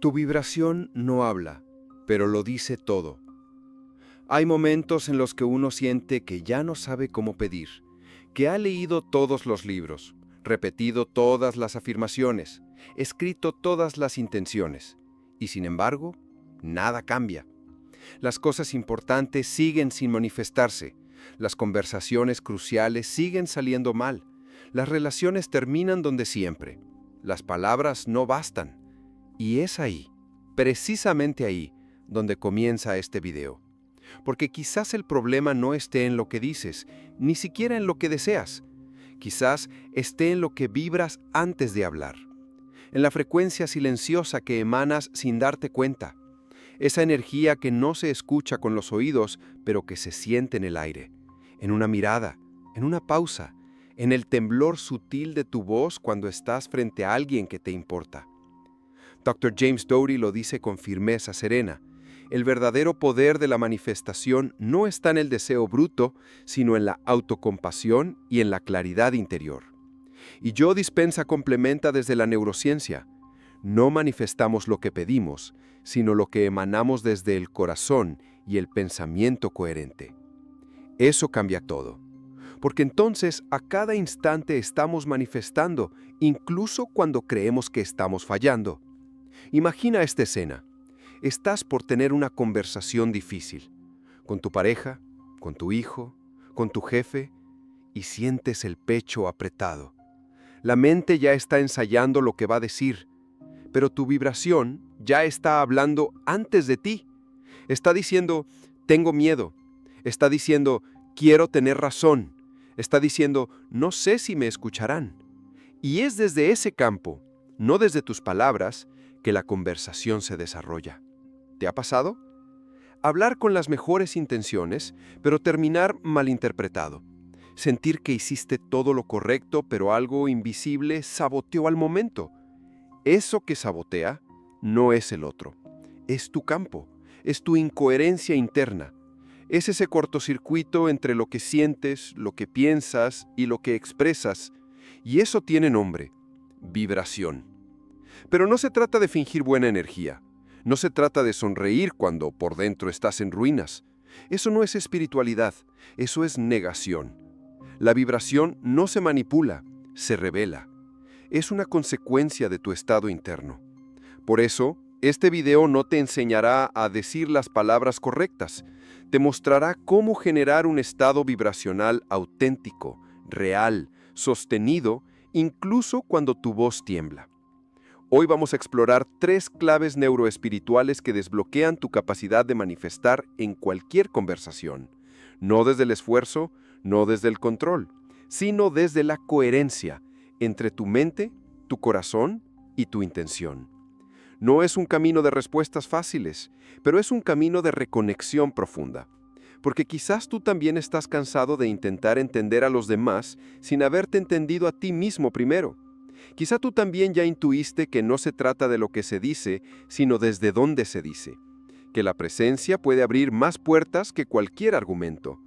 Tu vibración no habla, pero lo dice todo. Hay momentos en los que uno siente que ya no sabe cómo pedir, que ha leído todos los libros, repetido todas las afirmaciones, escrito todas las intenciones, y sin embargo, nada cambia. Las cosas importantes siguen sin manifestarse, las conversaciones cruciales siguen saliendo mal, las relaciones terminan donde siempre, las palabras no bastan. Y es ahí, precisamente ahí, donde comienza este video. Porque quizás el problema no esté en lo que dices, ni siquiera en lo que deseas. Quizás esté en lo que vibras antes de hablar, en la frecuencia silenciosa que emanas sin darte cuenta. Esa energía que no se escucha con los oídos, pero que se siente en el aire, en una mirada, en una pausa, en el temblor sutil de tu voz cuando estás frente a alguien que te importa. Dr. James Doty lo dice con firmeza serena. El verdadero poder de la manifestación no está en el deseo bruto, sino en la autocompasión y en la claridad interior. Y Joe Dispenza complementa desde la neurociencia. No manifestamos lo que pedimos, sino lo que emanamos desde el corazón y el pensamiento coherente. Eso cambia todo. Porque entonces a cada instante estamos manifestando, incluso cuando creemos que estamos fallando. Imagina esta escena. Estás por tener una conversación difícil, con tu pareja, con tu hijo, con tu jefe, y sientes el pecho apretado. La mente ya está ensayando lo que va a decir, pero tu vibración ya está hablando antes de ti. Está diciendo, tengo miedo. Está diciendo, quiero tener razón. Está diciendo, no sé si me escucharán. Y es desde ese campo, no desde tus palabras, que la conversación se desarrolla. ¿Te ha pasado? Hablar con las mejores intenciones, pero terminar malinterpretado. Sentir que hiciste todo lo correcto, pero algo invisible saboteó al momento. Eso que sabotea no es el otro. Es tu campo, es tu incoherencia interna. Es ese cortocircuito entre lo que sientes, lo que piensas y lo que expresas. Y eso tiene nombre: vibración. Pero no se trata de fingir buena energía. No se trata de sonreír cuando por dentro estás en ruinas. Eso no es espiritualidad, eso es negación. La vibración no se manipula, se revela. Es una consecuencia de tu estado interno. Por eso, este video no te enseñará a decir las palabras correctas. Te mostrará cómo generar un estado vibracional auténtico, real, sostenido, incluso cuando tu voz tiembla. Hoy vamos a explorar 3 claves neuroespirituales que desbloquean tu capacidad de manifestar en cualquier conversación. No desde el esfuerzo, no desde el control, sino desde la coherencia entre tu mente, tu corazón y tu intención. No es un camino de respuestas fáciles, pero es un camino de reconexión profunda. Porque quizás tú también estás cansado de intentar entender a los demás sin haberte entendido a ti mismo primero. Quizá tú también ya intuiste que no se trata de lo que se dice, sino desde dónde se dice. Que la presencia puede abrir más puertas que cualquier argumento.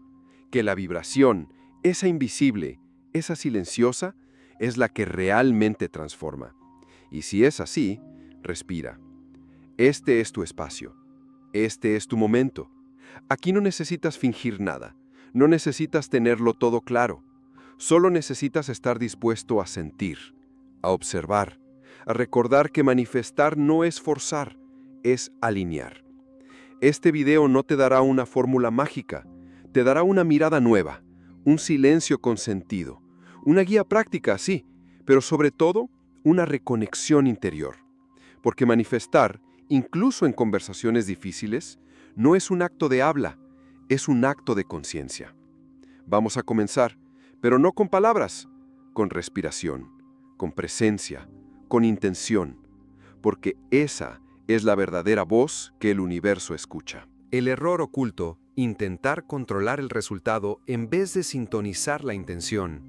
Que la vibración, esa invisible, esa silenciosa, es la que realmente transforma. Y si es así, respira. Este es tu espacio. Este es tu momento. Aquí no necesitas fingir nada. No necesitas tenerlo todo claro. Solo necesitas estar dispuesto a sentir, a observar, a recordar que manifestar no es forzar, es alinear. Este video no te dará una fórmula mágica, te dará una mirada nueva, un silencio con sentido, una guía práctica, sí, pero sobre todo, una reconexión interior. Porque manifestar, incluso en conversaciones difíciles, no es un acto de habla, es un acto de conciencia. Vamos a comenzar, pero no con palabras, con respiración, con presencia, con intención, porque esa es la verdadera voz que el universo escucha. El error oculto: intentar controlar el resultado en vez de sintonizar la intención.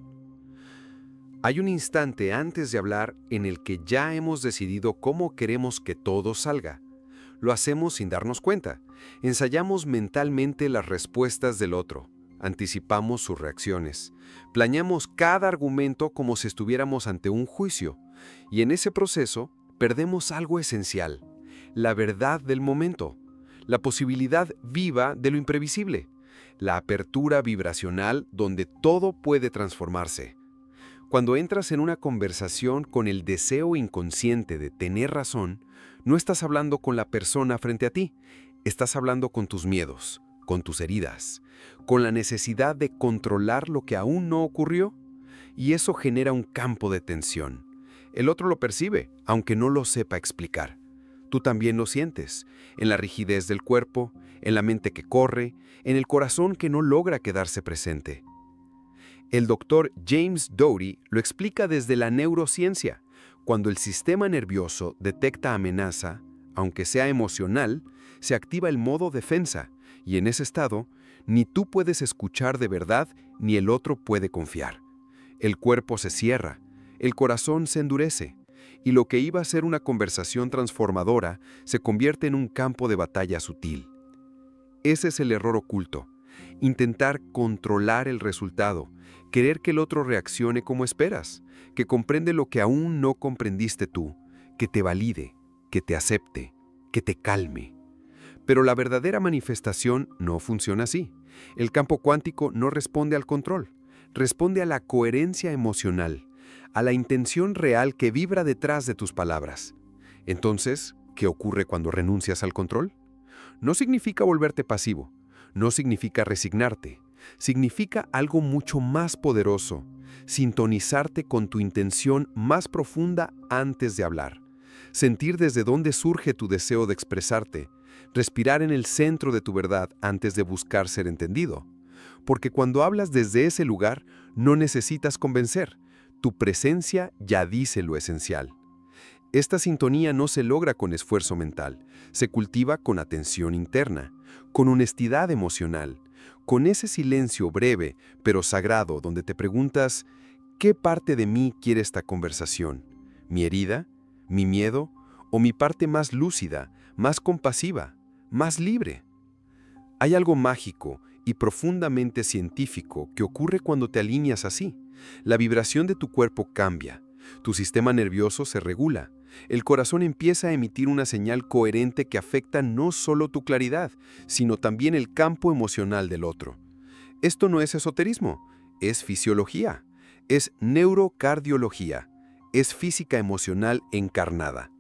Hay un instante antes de hablar en el que ya hemos decidido cómo queremos que todo salga. Lo hacemos sin darnos cuenta. Ensayamos mentalmente las respuestas del otro. Anticipamos sus reacciones. Planeamos cada argumento como si estuviéramos ante un juicio. Y en ese proceso perdemos algo esencial: la verdad del momento, la posibilidad viva de lo imprevisible, la apertura vibracional donde todo puede transformarse. Cuando entras en una conversación con el deseo inconsciente de tener razón, no estás hablando con la persona frente a ti, estás hablando con tus miedos, con tus heridas, con la necesidad de controlar lo que aún no ocurrió, y eso genera un campo de tensión. El otro lo percibe, aunque no lo sepa explicar. Tú también lo sientes, en la rigidez del cuerpo, en la mente que corre, en el corazón que no logra quedarse presente. El doctor James Doty lo explica desde la neurociencia. Cuando el sistema nervioso detecta amenaza, aunque sea emocional, se activa el modo defensa, y en ese estado, ni tú puedes escuchar de verdad, ni el otro puede confiar. El cuerpo se cierra, el corazón se endurece, y lo que iba a ser una conversación transformadora se convierte en un campo de batalla sutil. Ese es el error oculto. Intentar controlar el resultado, querer que el otro reaccione como esperas, que comprende lo que aún no comprendiste tú, que te valide, que te acepte, que te calme. Pero la verdadera manifestación no funciona así. El campo cuántico no responde al control, responde a la coherencia emocional, a la intención real que vibra detrás de tus palabras. Entonces, ¿qué ocurre cuando renuncias al control? No significa volverte pasivo, no significa resignarte, significa algo mucho más poderoso, sintonizarte con tu intención más profunda antes de hablar, sentir desde dónde surge tu deseo de expresarte, respirar en el centro de tu verdad antes de buscar ser entendido. Porque cuando hablas desde ese lugar, no necesitas convencer, tu presencia ya dice lo esencial. Esta sintonía no se logra con esfuerzo mental, se cultiva con atención interna, con honestidad emocional, con ese silencio breve pero sagrado donde te preguntas, ¿qué parte de mí quiere esta conversación? ¿Mi herida? ¿Mi miedo? ¿O mi parte más lúcida, más compasiva, más libre? Hay algo mágico y profundamente científico que ocurre cuando te alineas así. La vibración de tu cuerpo cambia, tu sistema nervioso se regula, el corazón empieza a emitir una señal coherente que afecta no solo tu claridad, sino también el campo emocional del otro. Esto no es esoterismo, es fisiología, es neurocardiología, es física emocional encarnada.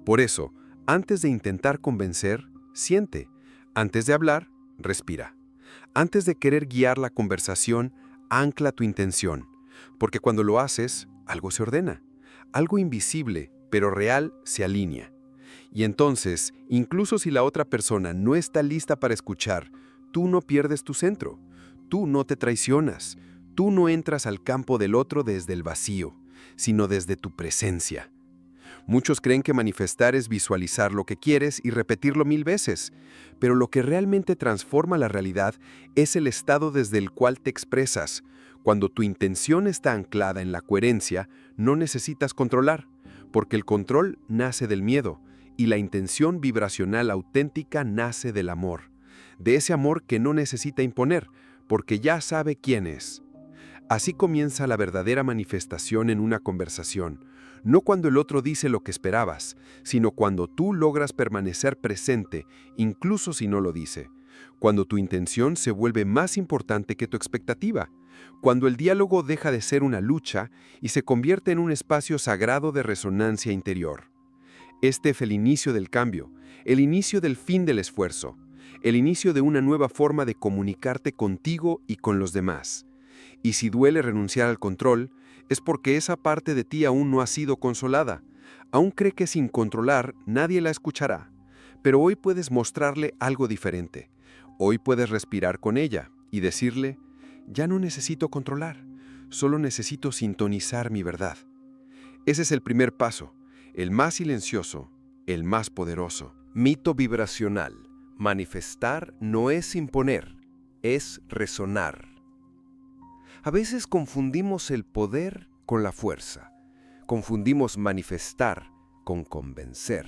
Por eso, antes de intentar convencer, siente. Antes de hablar, respira. Antes de querer guiar la conversación, ancla tu intención. Porque cuando lo haces, algo se ordena. Algo invisible, pero real, se alinea. Y entonces, incluso si la otra persona no está lista para escuchar, tú no pierdes tu centro. Tú no te traicionas. Tú no entras al campo del otro desde el vacío, sino desde tu presencia. Muchos creen que manifestar es visualizar lo que quieres y repetirlo 1000 veces, pero lo que realmente transforma la realidad es el estado desde el cual te expresas. Cuando tu intención está anclada en la coherencia, no necesitas controlar, porque el control nace del miedo y la intención vibracional auténtica nace del amor, de ese amor que no necesita imponer, porque ya sabe quién es. Así comienza la verdadera manifestación en una conversación, no cuando el otro dice lo que esperabas, sino cuando tú logras permanecer presente, incluso si no lo dice, cuando tu intención se vuelve más importante que tu expectativa, cuando el diálogo deja de ser una lucha y se convierte en un espacio sagrado de resonancia interior. Este fue el inicio del cambio, el inicio del fin del esfuerzo, el inicio de una nueva forma de comunicarte contigo y con los demás. Y si duele renunciar al control, es porque esa parte de ti aún no ha sido consolada. Aún cree que sin controlar nadie la escuchará. Pero hoy puedes mostrarle algo diferente. Hoy puedes respirar con ella y decirle, ya no necesito controlar, solo necesito sintonizar mi verdad. Ese es el primer paso, el más silencioso, el más poderoso. Mito vibracional. Manifestar no es imponer, es resonar. A veces confundimos el poder con la fuerza. Confundimos manifestar con convencer.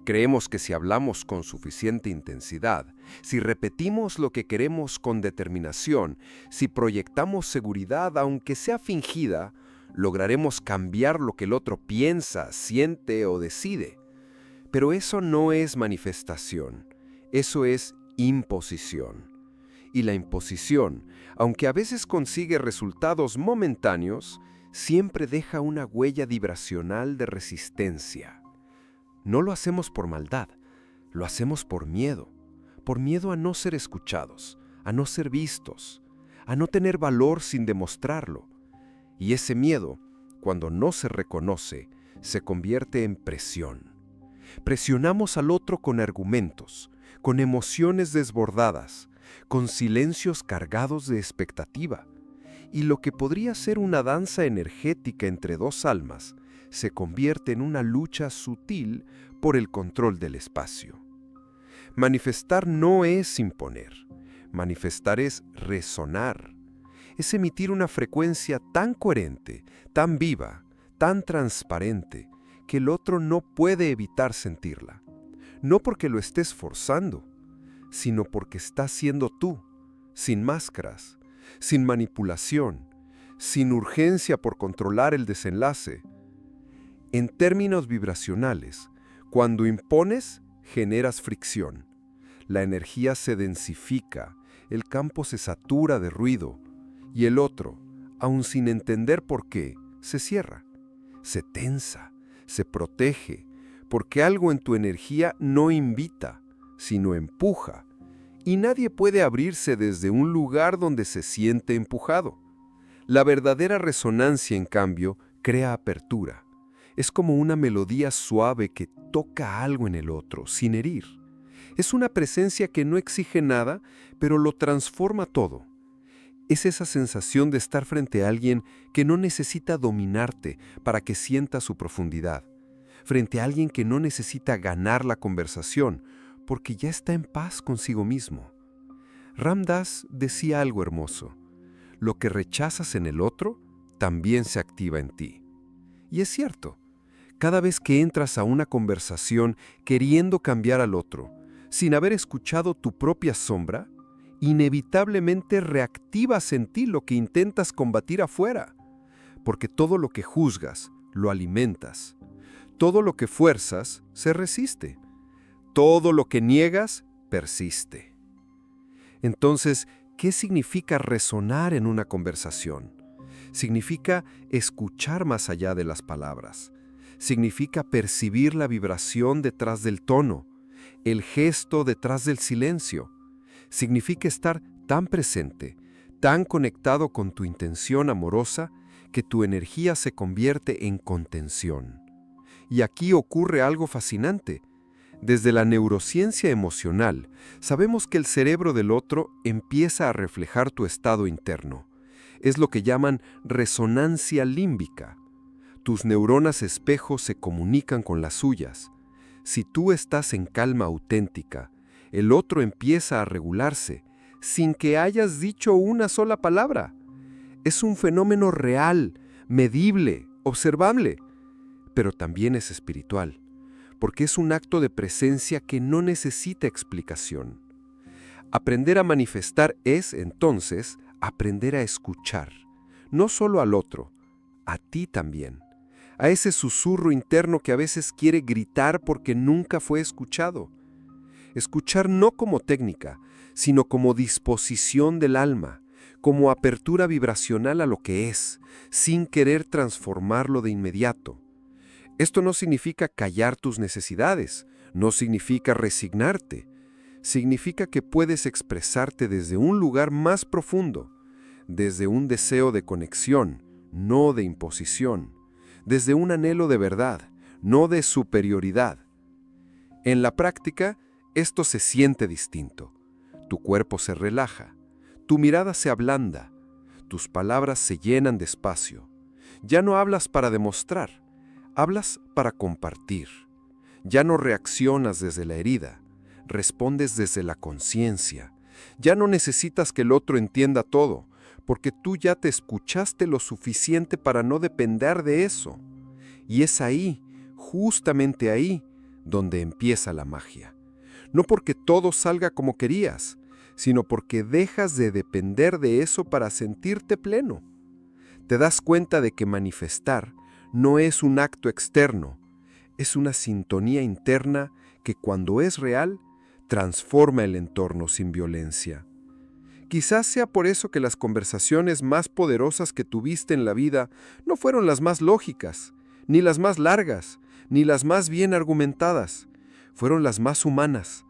Creemos que si hablamos con suficiente intensidad, si repetimos lo que queremos con determinación, si proyectamos seguridad aunque sea fingida, lograremos cambiar lo que el otro piensa, siente o decide. Pero eso no es manifestación, eso es imposición. Y la imposición, aunque a veces consigue resultados momentáneos, siempre deja una huella vibracional de resistencia. No lo hacemos por maldad, lo hacemos por miedo a no ser escuchados, a no ser vistos, a no tener valor sin demostrarlo. Y ese miedo, cuando no se reconoce, se convierte en presión. Presionamos al otro con argumentos, con emociones desbordadas, con silencios cargados de expectativa. Y lo que podría ser una danza energética entre dos almas, se convierte en una lucha sutil por el control del espacio. Manifestar no es imponer, manifestar es resonar. Es emitir una frecuencia tan coherente, tan viva, tan transparente, que el otro no puede evitar sentirla. No porque lo estés forzando, sino porque estás siendo tú, sin máscaras, sin manipulación, sin urgencia por controlar el desenlace. En términos vibracionales, cuando impones, generas fricción. La energía se densifica, el campo se satura de ruido, y el otro, aun sin entender por qué, se cierra, se tensa, se protege, porque algo en tu energía no invita, sino empuja, y nadie puede abrirse desde un lugar donde se siente empujado. La verdadera resonancia, en cambio, crea apertura. Es como una melodía suave que toca algo en el otro, sin herir. Es una presencia que no exige nada, pero lo transforma todo. Es esa sensación de estar frente a alguien que no necesita dominarte para que sientas su profundidad. Frente a alguien que no necesita ganar la conversación, porque ya está en paz consigo mismo. Ram Dass decía algo hermoso: lo que rechazas en el otro, también se activa en ti. Y es cierto, cada vez que entras a una conversación queriendo cambiar al otro, sin haber escuchado tu propia sombra, inevitablemente reactivas en ti lo que intentas combatir afuera, porque todo lo que juzgas, lo alimentas. Todo lo que fuerzas, se resiste. Todo lo que niegas, persiste. Entonces, ¿qué significa resonar en una conversación? Significa escuchar más allá de las palabras. Significa percibir la vibración detrás del tono, el gesto detrás del silencio. Significa estar tan presente, tan conectado con tu intención amorosa, que tu energía se convierte en contención. Y aquí ocurre algo fascinante. Desde la neurociencia emocional, sabemos que el cerebro del otro empieza a reflejar tu estado interno. Es lo que llaman resonancia límbica. Tus neuronas espejo se comunican con las suyas. Si tú estás en calma auténtica, el otro empieza a regularse, sin que hayas dicho una sola palabra. Es un fenómeno real, medible, observable, pero también es espiritual, porque es un acto de presencia que no necesita explicación. Aprender a manifestar es, entonces, aprender a escuchar, no solo al otro, a ti también, a ese susurro interno que a veces quiere gritar porque nunca fue escuchado. Escuchar no como técnica, sino como disposición del alma, como apertura vibracional a lo que es, sin querer transformarlo de inmediato. Esto no significa callar tus necesidades, no significa resignarte. Significa que puedes expresarte desde un lugar más profundo, desde un deseo de conexión, no de imposición, desde un anhelo de verdad, no de superioridad. En la práctica, esto se siente distinto. Tu cuerpo se relaja, tu mirada se ablanda, tus palabras se llenan de espacio. Ya no hablas para demostrar, hablas para compartir. Ya no reaccionas desde la herida, respondes desde la conciencia. Ya no necesitas que el otro entienda todo, porque tú ya te escuchaste lo suficiente para no depender de eso. Y es ahí, justamente ahí, donde empieza la magia. No porque todo salga como querías, sino porque dejas de depender de eso para sentirte pleno. Te das cuenta de que manifestar no es un acto externo, Es una sintonía interna que cuando es real, transforma el entorno sin violencia. Quizás sea por eso que las conversaciones más poderosas que tuviste en la vida no fueron las más lógicas, ni las más largas, ni las más bien argumentadas. Fueron las más humanas,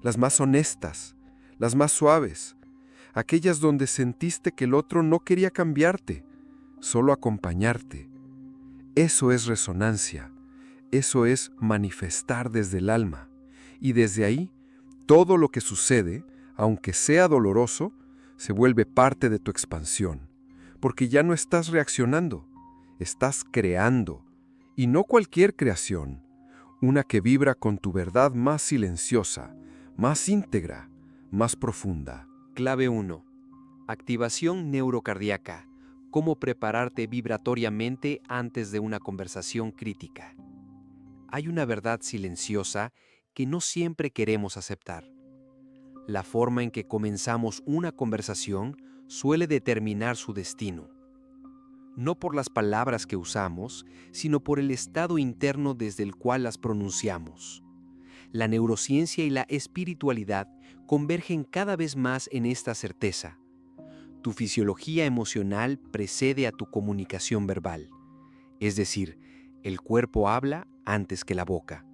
las más honestas, las más suaves, aquellas donde sentiste que el otro no quería cambiarte, solo acompañarte. Eso es resonancia, eso es manifestar desde el alma. Y desde ahí, todo lo que sucede, aunque sea doloroso, se vuelve parte de tu expansión, porque ya no estás reaccionando, estás creando, y no cualquier creación, una que vibra con tu verdad más silenciosa, más íntegra, más profunda. Clave 1. Activación neurocardíaca. Cómo prepararte vibratoriamente antes de una conversación crítica. Hay una verdad silenciosa que no siempre queremos aceptar. La forma en que comenzamos una conversación suele determinar su destino. No por las palabras que usamos, sino por el estado interno desde el cual las pronunciamos. La neurociencia y la espiritualidad convergen cada vez más en esta certeza. Tu fisiología emocional precede a tu comunicación verbal. Es decir, el cuerpo habla antes que la boca.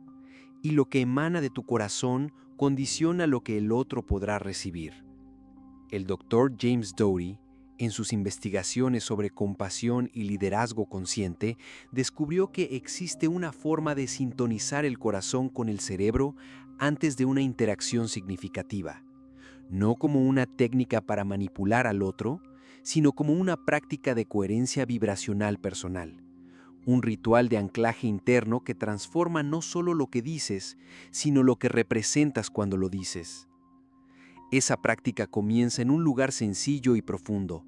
Y lo que emana de tu corazón condiciona lo que el otro podrá recibir. El Dr. James Doty, en sus investigaciones sobre compasión y liderazgo consciente, descubrió que existe una forma de sintonizar el corazón con el cerebro antes de una interacción significativa, no como una técnica para manipular al otro, sino como una práctica de coherencia vibracional personal. Un ritual de anclaje interno que transforma no solo lo que dices, sino lo que representas cuando lo dices. Esa práctica comienza en un lugar sencillo y profundo,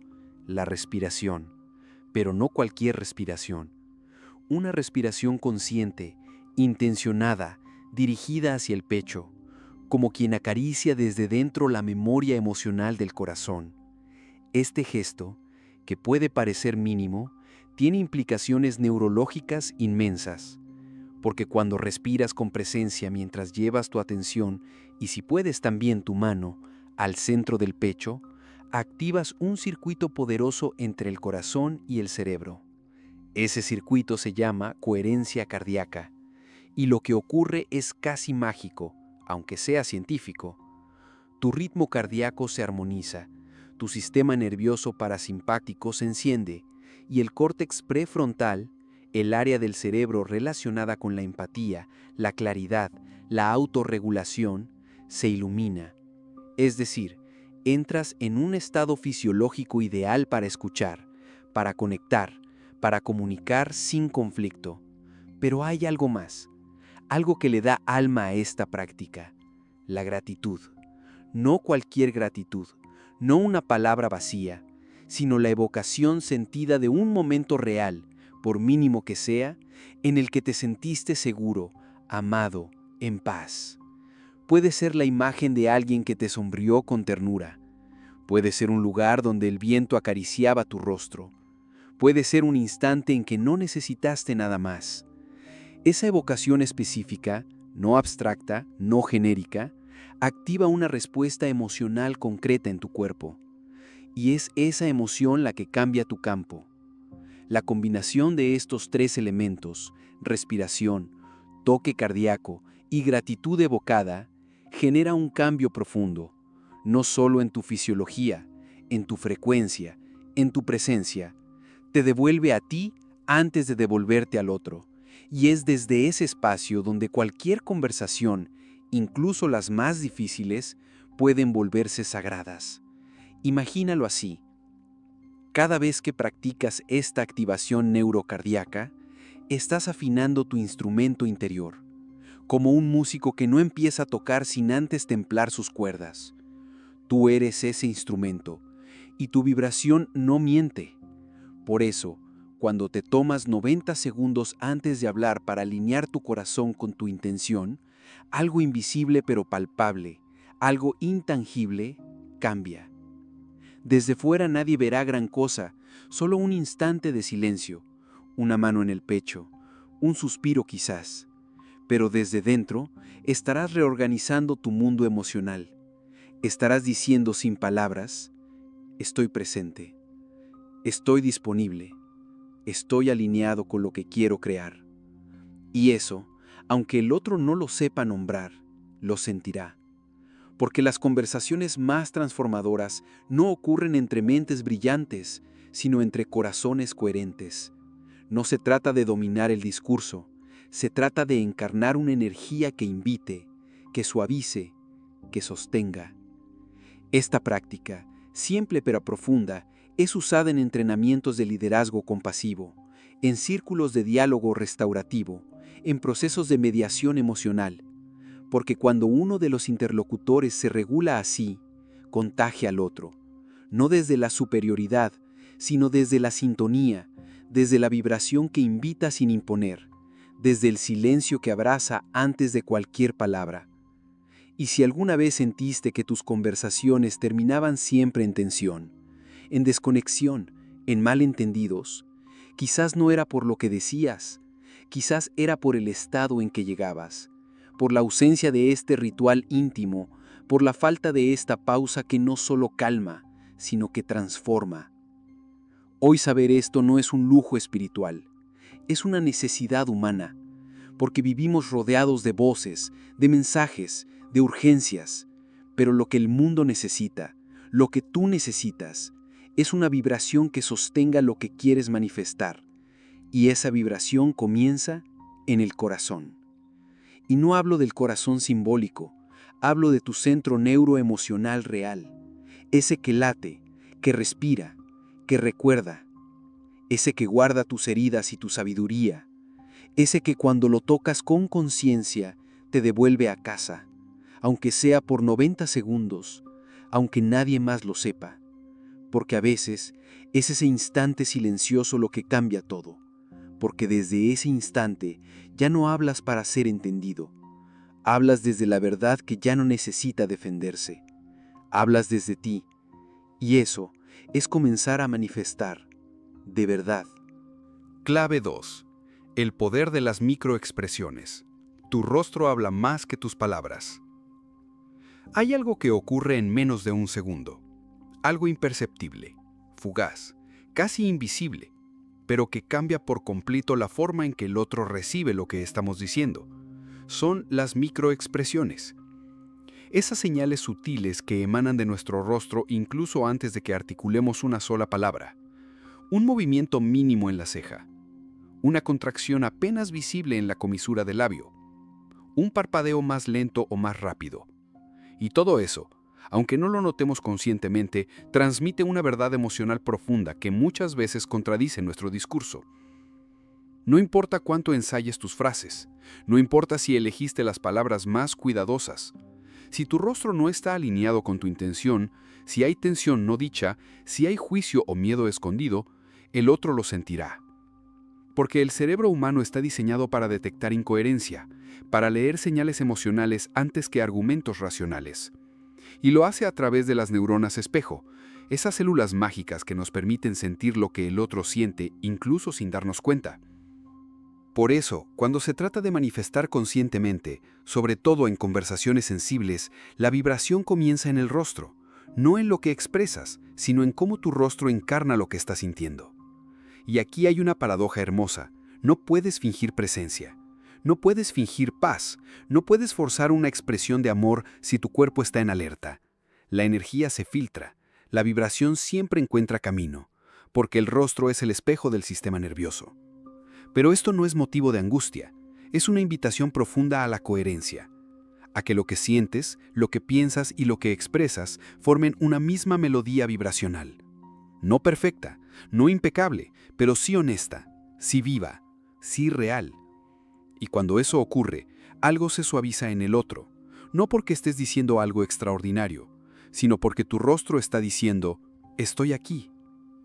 la respiración, pero no cualquier respiración. Una respiración consciente, intencionada, dirigida hacia el pecho, como quien acaricia desde dentro la memoria emocional del corazón. Este gesto, que puede parecer mínimo, tiene implicaciones neurológicas inmensas, porque cuando respiras con presencia mientras llevas tu atención, y si puedes también tu mano, al centro del pecho, activas un circuito poderoso entre el corazón y el cerebro. Ese circuito se llama coherencia cardíaca, y lo que ocurre es casi mágico, aunque sea científico. Tu ritmo cardíaco se armoniza, tu sistema nervioso parasimpático se enciende, y el córtex prefrontal, el área del cerebro relacionada con la empatía, la claridad, la autorregulación, se ilumina. Es decir, entras en un estado fisiológico ideal para escuchar, para conectar, para comunicar sin conflicto. Pero hay algo más, algo que le da alma a esta práctica: la gratitud. No cualquier gratitud, no una palabra vacía, sino la evocación sentida de un momento real, por mínimo que sea, en el que te sentiste seguro, amado, en paz. Puede ser la imagen de alguien que te sonrió con ternura. Puede ser un lugar donde el viento acariciaba tu rostro. Puede ser un instante en que no necesitaste nada más. Esa evocación específica, no abstracta, no genérica, activa una respuesta emocional concreta en tu cuerpo. Y es esa emoción la que cambia tu campo. La combinación de estos tres elementos, respiración, toque cardíaco y gratitud evocada, genera un cambio profundo, no solo en tu fisiología, en tu frecuencia, en tu presencia. Te devuelve a ti antes de devolverte al otro. Y es desde ese espacio donde cualquier conversación, incluso las más difíciles, pueden volverse sagradas. Imagínalo así. Cada vez que practicas esta activación neurocardíaca, estás afinando tu instrumento interior, como un músico que no empieza a tocar sin antes templar sus cuerdas. Tú eres ese instrumento, y tu vibración no miente. Por eso, cuando te tomas 90 segundos antes de hablar para alinear tu corazón con tu intención, algo invisible pero palpable, algo intangible, cambia. Desde fuera nadie verá gran cosa, solo un instante de silencio, una mano en el pecho, un suspiro quizás. pero desde dentro estarás reorganizando tu mundo emocional. Estarás diciendo sin palabras: estoy presente, estoy disponible, estoy alineado con lo que quiero crear. Y eso, aunque el otro no lo sepa nombrar, lo sentirá. Porque las conversaciones más transformadoras no ocurren entre mentes brillantes, sino entre corazones coherentes. No se trata de dominar el discurso, se trata de encarnar una energía que invite, que suavice, que sostenga. Esta práctica, simple pero profunda, es usada en entrenamientos de liderazgo compasivo, en círculos de diálogo restaurativo, en procesos de mediación emocional, porque cuando uno de los interlocutores se regula así, contagia al otro, no desde la superioridad, sino desde la sintonía, desde la vibración que invita sin imponer, desde el silencio que abraza antes de cualquier palabra. Y si alguna vez sentiste que tus conversaciones terminaban siempre en tensión, en desconexión, en malentendidos, quizás no era por lo que decías, quizás era por el estado en que llegabas, por la ausencia de este ritual íntimo, por la falta de esta pausa que no solo calma, sino que transforma. Hoy saber esto no es un lujo espiritual, es una necesidad humana, porque vivimos rodeados de voces, de mensajes, de urgencias, pero lo que el mundo necesita, lo que tú necesitas, es una vibración que sostenga lo que quieres manifestar, y esa vibración comienza en el corazón. Y no hablo del corazón simbólico, hablo de tu centro neuroemocional real, ese que late, que respira, que recuerda, ese que guarda tus heridas y tu sabiduría, ese que cuando lo tocas con conciencia te devuelve a casa, aunque sea por 90 segundos, aunque nadie más lo sepa, porque a veces es ese instante silencioso lo que cambia todo, porque desde ese instante ya no hablas para ser entendido, hablas desde la verdad que ya no necesita defenderse, hablas desde ti, y eso es comenzar a manifestar, de verdad. Clave 2. El poder de las microexpresiones. Tu rostro habla más que tus palabras. Hay algo que ocurre en menos de un segundo. Algo imperceptible, fugaz, casi invisible, pero que cambia por completo la forma en que el otro recibe lo que estamos diciendo. Son las microexpresiones. Esas señales sutiles que emanan de nuestro rostro incluso antes de que articulemos una sola palabra. Un movimiento mínimo en la ceja. Una contracción apenas visible en la comisura del labio. Un parpadeo más lento o más rápido. Y todo eso, aunque no lo notemos conscientemente, transmite una verdad emocional profunda que muchas veces contradice nuestro discurso. No importa cuánto ensayes tus frases, no importa si elegiste las palabras más cuidadosas, si tu rostro no está alineado con tu intención, si hay tensión no dicha, si hay juicio o miedo escondido, el otro lo sentirá. Porque el cerebro humano está diseñado para detectar incoherencia, para leer señales emocionales antes que argumentos racionales. Y lo hace a través de las neuronas espejo, esas células mágicas que nos permiten sentir lo que el otro siente incluso sin darnos cuenta. Por eso, cuando se trata de manifestar conscientemente, sobre todo en conversaciones sensibles, la vibración comienza en el rostro, no en lo que expresas, sino en cómo tu rostro encarna lo que estás sintiendo. Y aquí hay una paradoja hermosa: no puedes fingir presencia, no puedes fingir paz, no puedes forzar una expresión de amor si tu cuerpo está en alerta. La energía se filtra, la vibración siempre encuentra camino, porque el rostro es el espejo del sistema nervioso. Pero esto no es motivo de angustia, es una invitación profunda a la coherencia, a que lo que sientes, lo que piensas y lo que expresas formen una misma melodía vibracional. No perfecta, no impecable, pero sí honesta, sí viva, sí real. Y cuando eso ocurre, algo se suaviza en el otro, no porque estés diciendo algo extraordinario, sino porque tu rostro está diciendo: estoy aquí,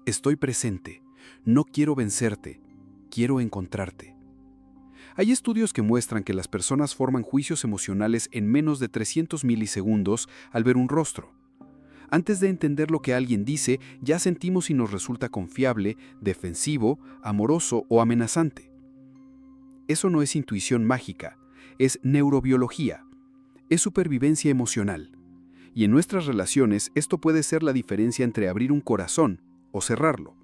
estoy presente, no quiero vencerte, quiero encontrarte. Hay estudios que muestran que las personas forman juicios emocionales en menos de 300 milisegundos al ver un rostro. Antes de entender lo que alguien dice, ya sentimos si nos resulta confiable, defensivo, amoroso o amenazante. Eso no es intuición mágica, es neurobiología, es supervivencia emocional. Y en nuestras relaciones esto puede ser la diferencia entre abrir un corazón o cerrarlo.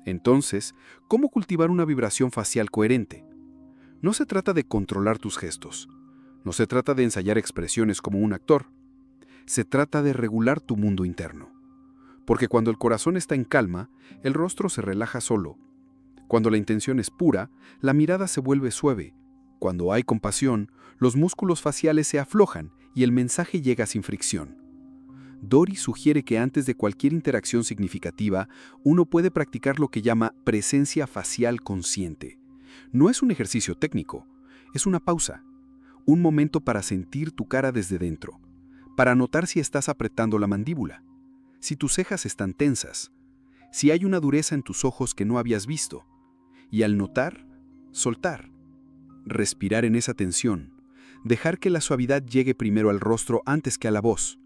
Entonces, ¿cómo cultivar una vibración facial coherente? No se trata de controlar tus gestos, no se trata de ensayar expresiones como un actor, se trata de regular tu mundo interno. Porque cuando el corazón está en calma, el rostro se relaja solo. Cuando la intención es pura, la mirada se vuelve suave. Cuando hay compasión, los músculos faciales se aflojan y el mensaje llega sin fricción. Dory sugiere que antes de cualquier interacción significativa, uno puede practicar lo que llama presencia facial consciente. No es un ejercicio técnico, es una pausa, un momento para sentir tu cara desde dentro, para notar si estás apretando la mandíbula, si tus cejas están tensas, si hay una dureza en tus ojos que no habías visto, y al notar, soltar, respirar en esa tensión, dejar que la suavidad llegue primero al rostro antes que a la voz.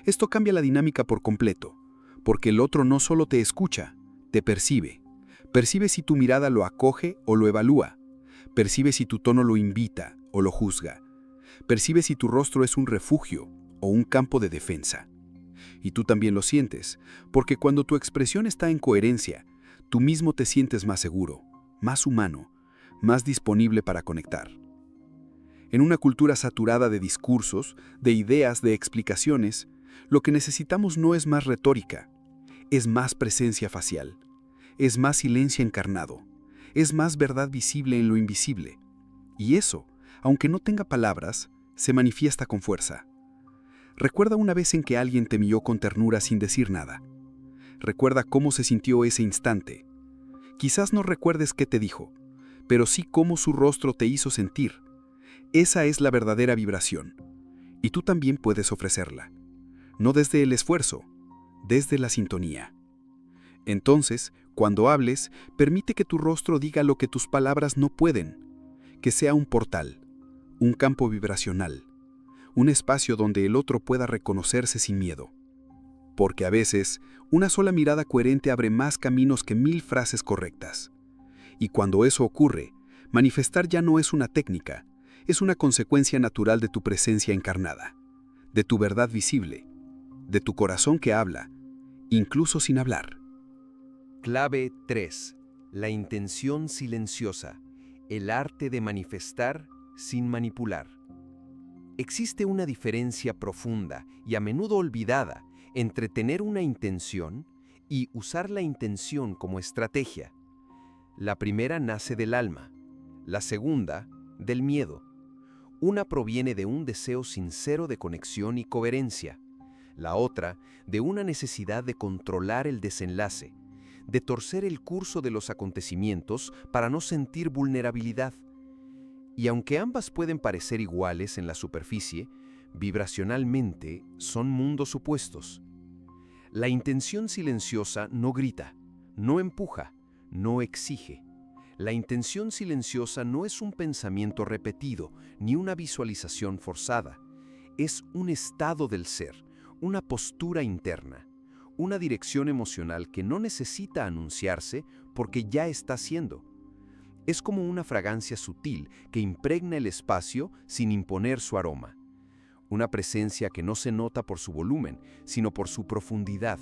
Esto cambia la dinámica por completo, porque el otro no solo te escucha, te percibe. Percibe si tu mirada lo acoge o lo evalúa. Percibe si tu tono lo invita o lo juzga. Percibe si tu rostro es un refugio o un campo de defensa. Y tú también lo sientes, porque cuando tu expresión está en coherencia, tú mismo te sientes más seguro, más humano, más disponible para conectar. En una cultura saturada de discursos, de ideas, de explicaciones, lo que necesitamos no es más retórica, es más presencia facial, es más silencio encarnado, es más verdad visible en lo invisible. Y eso, aunque no tenga palabras, se manifiesta con fuerza. Recuerda una vez en que alguien te miró con ternura sin decir nada. Recuerda cómo se sintió ese instante. Quizás no recuerdes qué te dijo, pero sí cómo su rostro te hizo sentir. Esa es la verdadera vibración, y tú también puedes ofrecerla. No desde el esfuerzo, desde la sintonía. Entonces, cuando hables, permite que tu rostro diga lo que tus palabras no pueden, que sea un portal, un campo vibracional, un espacio donde el otro pueda reconocerse sin miedo. Porque a veces, una sola mirada coherente abre más caminos que 1000 frases correctas. Y cuando eso ocurre, manifestar ya no es una técnica, es una consecuencia natural de tu presencia encarnada, de tu verdad visible, de tu corazón que habla, incluso sin hablar. Clave 3. La intención silenciosa. El arte de manifestar sin manipular. Existe una diferencia profunda y a menudo olvidada entre tener una intención y usar la intención como estrategia. La primera nace del alma, la segunda del miedo. Una proviene de un deseo sincero de conexión y coherencia, la otra de una necesidad de controlar el desenlace, de torcer el curso de los acontecimientos para no sentir vulnerabilidad. Y aunque ambas pueden parecer iguales en la superficie, vibracionalmente son mundos opuestos. La intención silenciosa no grita, no empuja, no exige. La intención silenciosa no es un pensamiento repetido ni una visualización forzada. Es un estado del ser, una postura interna, una dirección emocional que no necesita anunciarse porque ya está siendo. Es como una fragancia sutil que impregna el espacio sin imponer su aroma. Una presencia que no se nota por su volumen, sino por su profundidad.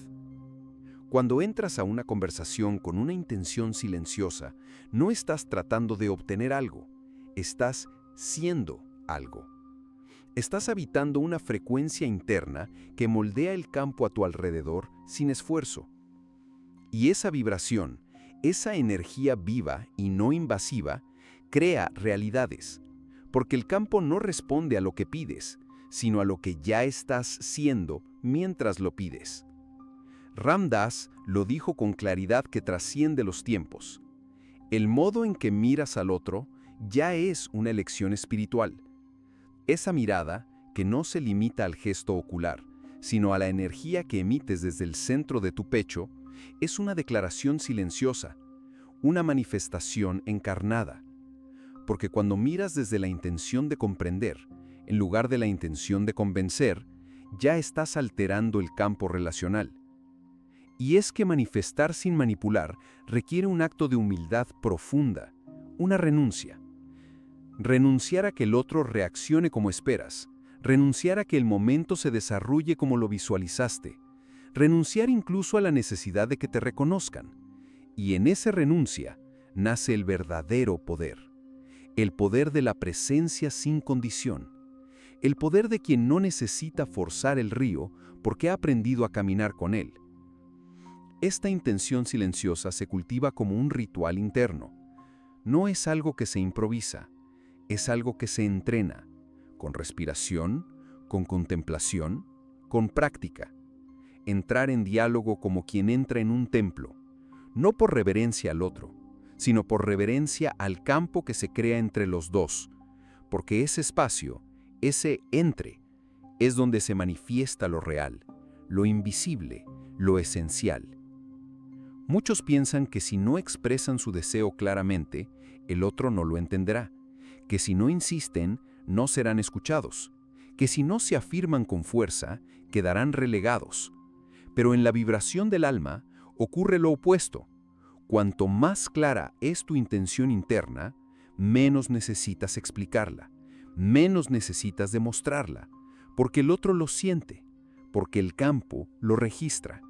Cuando entras a una conversación con una intención silenciosa, no estás tratando de obtener algo, estás siendo algo. Estás habitando una frecuencia interna que moldea el campo a tu alrededor sin esfuerzo. Y esa vibración, esa energía viva y no invasiva, crea realidades, porque el campo no responde a lo que pides, sino a lo que ya estás siendo mientras lo pides. Ram Dass lo dijo con claridad que trasciende los tiempos. El modo en que miras al otro ya es una elección espiritual. Esa mirada, que no se limita al gesto ocular, sino a la energía que emites desde el centro de tu pecho, es una declaración silenciosa, una manifestación encarnada. Porque cuando miras desde la intención de comprender, en lugar de la intención de convencer, ya estás alterando el campo relacional. Y es que manifestar sin manipular requiere un acto de humildad profunda, una renuncia. renunciar a que el otro reaccione como esperas, renunciar a que el momento se desarrolle como lo visualizaste, renunciar incluso a la necesidad de que te reconozcan. Y en esa renuncia nace el verdadero poder, el poder de la presencia sin condición, el poder de quien no necesita forzar el río porque ha aprendido a caminar con él. Esta intención silenciosa se cultiva como un ritual interno. No es algo que se improvisa, es algo que se entrena, con respiración, con contemplación, con práctica. Entrar en diálogo como quien entra en un templo, no por reverencia al otro, sino por reverencia al campo que se crea entre los dos, porque ese espacio, ese entre, es donde se manifiesta lo real, lo invisible, lo esencial. Muchos piensan que si no expresan su deseo claramente, el otro no lo entenderá, que si no insisten, no serán escuchados, que si no se afirman con fuerza, quedarán relegados. Pero en la vibración del alma ocurre lo opuesto. Cuanto más clara es tu intención interna, menos necesitas explicarla, menos necesitas demostrarla, porque el otro lo siente, porque el campo lo registra.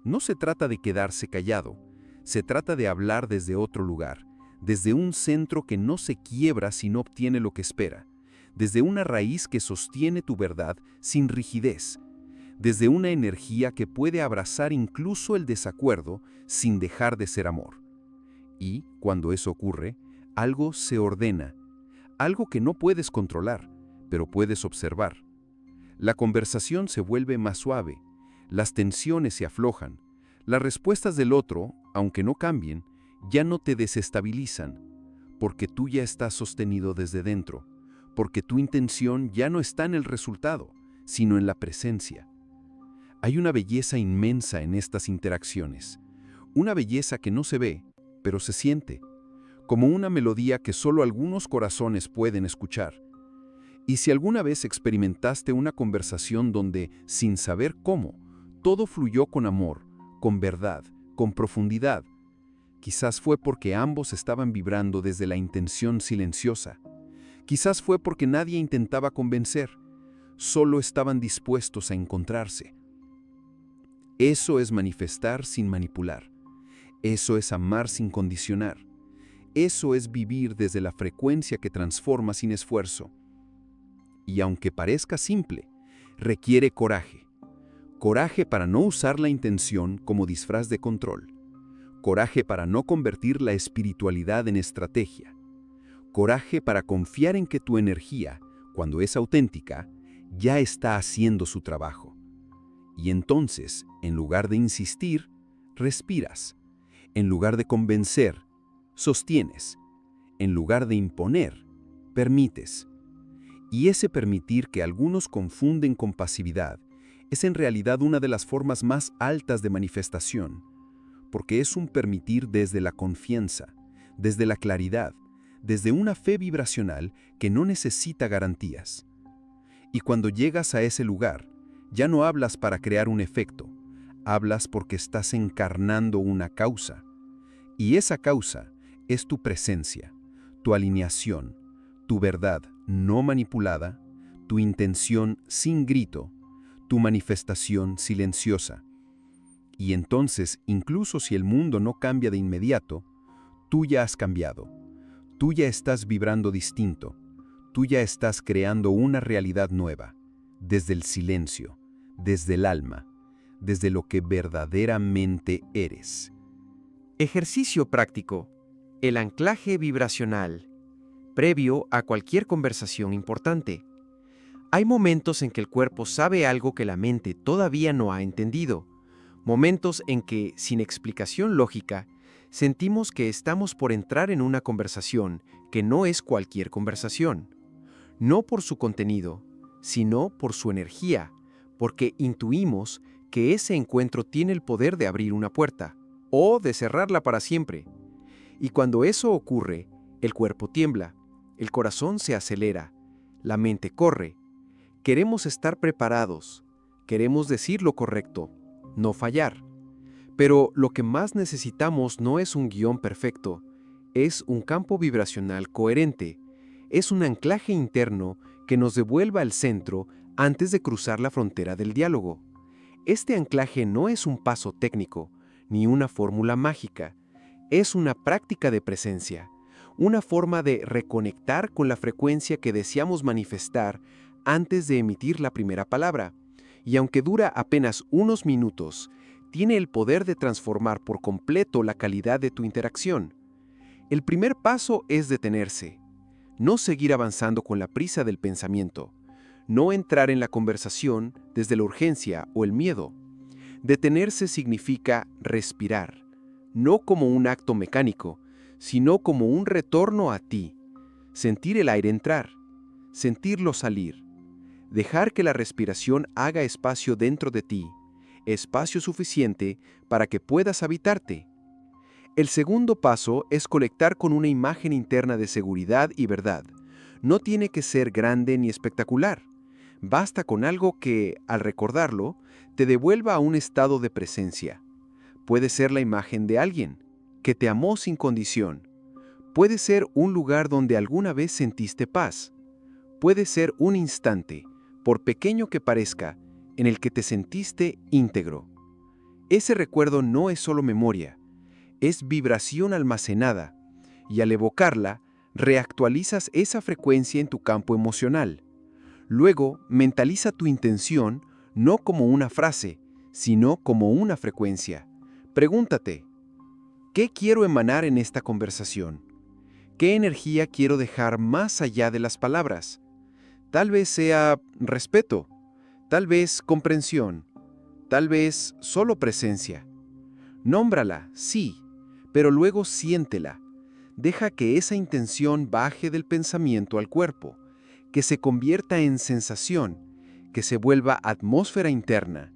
No se trata de quedarse callado, se trata de hablar desde otro lugar, desde un centro que no se quiebra si no obtiene lo que espera, desde una raíz que sostiene tu verdad sin rigidez, desde una energía que puede abrazar incluso el desacuerdo sin dejar de ser amor. Y, cuando eso ocurre, algo se ordena, algo que no puedes controlar, pero puedes observar. La conversación se vuelve más suave, las tensiones se aflojan, las respuestas del otro, aunque no cambien, ya no te desestabilizan, porque tú ya estás sostenido desde dentro, porque tu intención ya no está en el resultado, sino en la presencia. Hay una belleza inmensa en estas interacciones, una belleza que no se ve, pero se siente, como una melodía que solo algunos corazones pueden escuchar. Y si alguna vez experimentaste una conversación donde, sin saber cómo, todo fluyó con amor, con verdad, con profundidad, quizás fue porque ambos estaban vibrando desde la intención silenciosa. Quizás fue porque nadie intentaba convencer, solo estaban dispuestos a encontrarse. Eso es manifestar sin manipular. Eso es amar sin condicionar. Eso es vivir desde la frecuencia que transforma sin esfuerzo. Y aunque parezca simple, requiere coraje. Coraje para no usar la intención como disfraz de control. Coraje para no convertir la espiritualidad en estrategia. Coraje para confiar en que tu energía, cuando es auténtica, ya está haciendo su trabajo. Y entonces, en lugar de insistir, respiras. En lugar de convencer, sostienes. En lugar de imponer, permites. Y ese permitir que algunos confunden con pasividad es en realidad una de las formas más altas de manifestación, porque es un permitir desde la confianza, desde la claridad, desde una fe vibracional que no necesita garantías. Y cuando llegas a ese lugar, ya no hablas para crear un efecto, hablas porque estás encarnando una causa. Y esa causa es tu presencia, tu alineación, tu verdad no manipulada, tu intención sin grito, tu manifestación silenciosa. Y entonces, incluso si el mundo no cambia de inmediato, tú ya has cambiado. Tú ya estás vibrando distinto. Tú ya estás creando una realidad nueva, desde el silencio, desde el alma, desde lo que verdaderamente eres. Ejercicio práctico. El anclaje vibracional, previo a cualquier conversación importante. Hay momentos en que el cuerpo sabe algo que la mente todavía no ha entendido. Momentos en que, sin explicación lógica, sentimos que estamos por entrar en una conversación que no es cualquier conversación. No por su contenido, sino por su energía, porque intuimos que ese encuentro tiene el poder de abrir una puerta, o de cerrarla para siempre. Y cuando eso ocurre, el cuerpo tiembla, el corazón se acelera, la mente corre. Queremos estar preparados, queremos decir lo correcto, no fallar. Pero lo que más necesitamos no es un guión perfecto, es un campo vibracional coherente, es un anclaje interno que nos devuelva al centro antes de cruzar la frontera del diálogo. Este anclaje no es un paso técnico, ni una fórmula mágica. Es una práctica de presencia, una forma de reconectar con la frecuencia que deseamos manifestar antes de emitir la primera palabra. Y aunque dura apenas unos minutos, tiene el poder de transformar por completo la calidad de tu interacción. El primer paso es detenerse, no seguir avanzando con la prisa del pensamiento, no entrar en la conversación desde la urgencia o el miedo. Detenerse significa respirar, no como un acto mecánico, sino como un retorno a ti. Sentir el aire entrar, sentirlo salir. Dejar que la respiración haga espacio dentro de ti, espacio suficiente para que puedas habitarte. El segundo paso es conectar con una imagen interna de seguridad y verdad. No tiene que ser grande ni espectacular. Basta con algo que, al recordarlo, te devuelva a un estado de presencia. Puede ser la imagen de alguien que te amó sin condición. Puede ser un lugar donde alguna vez sentiste paz. Puede ser un instante, por pequeño que parezca, en el que te sentiste íntegro. Ese recuerdo no es solo memoria, es vibración almacenada, y al evocarla, reactualizas esa frecuencia en tu campo emocional. Luego, mentaliza tu intención no como una frase, sino como una frecuencia. Pregúntate, ¿qué quiero emanar en esta conversación? ¿Qué energía quiero dejar más allá de las palabras? Tal vez sea respeto, tal vez comprensión, tal vez solo presencia. Nómbrala, sí, pero luego siéntela. Deja que esa intención baje del pensamiento al cuerpo, que se convierta en sensación, que se vuelva atmósfera interna.